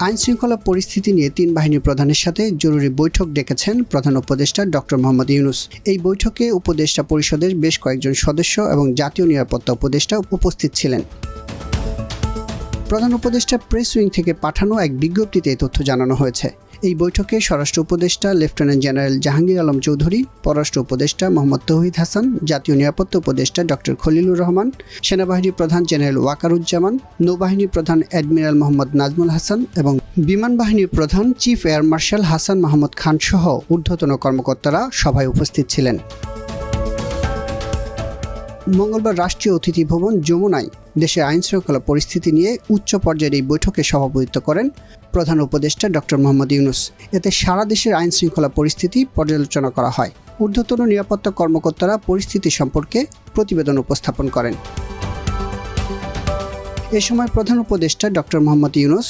আইনশৃঙ্খলা পরিস্থিতি নিয়ে ৩ বাহিনীর প্রধানের সাথে জরুরি বৈঠক ডেকেছেন প্রধান উপদেষ্টা ডক্টর মোহাম্মদ ইউনূস। এই বৈঠকে উপদেষ্টা পরিষদের বেশ কয়েকজন সদস্য এবং জাতীয় নিরাপত্তা উপদেষ্টা উপস্থিত ছিলেন। প্রধান উপদেষ্টা প্রেস উইং থেকে পাঠানো এক বিজ্ঞপ্তিতে এই তথ্য জানানো হয়েছে। এই বৈঠকে স্বরাষ্ট্র উপদেষ্টা লেফটেন্যান্ট জেনারেল জাহাঙ্গীর আলম চৌধুরী, পররাষ্ট্র উপদেষ্টা মোহাম্মদ তৌহিদ হাসান, জাতীয় নিরাপত্তা উপদেষ্টা ডক্টর খলিলুর রহমান, সেনাবাহিনী প্রধান জেনারেল ওয়াকারুজ্জামান, নৌবাহিনী প্রধান অ্যাডমিরাল মোহাম্মদ নাজমুল হাসান এবং বিমান বাহিনীর প্রধান chief air marshal Hasan Mahmud Khan সহ ঊর্ধ্বতন কর্মকর্তারা সভায় উপস্থিত ছিলেন। মঙ্গলবার রাষ্ট্রীয় অতিথি ভবন যমুনায় দেশের আইনশৃঙ্খলা পরিস্থিতি নিয়ে উচ্চ পর্যায়ের এই বৈঠকে সভাপতিত্ব করেন প্রধান উপদেষ্টা ডক্টর মোহাম্মদ ইউনূস। এতে সারা দেশের আইনশৃঙ্খলা পরিস্থিতি পর্যালোচনা করা হয়। ঊর্ধ্বতন নিরাপত্তা কর্মকর্তারা পরিস্থিতি সম্পর্কে প্রতিবেদন উপস্থাপন করেন। এ সময় প্রধান উপদেষ্টা ডক্টর মোহাম্মদ ইউনূস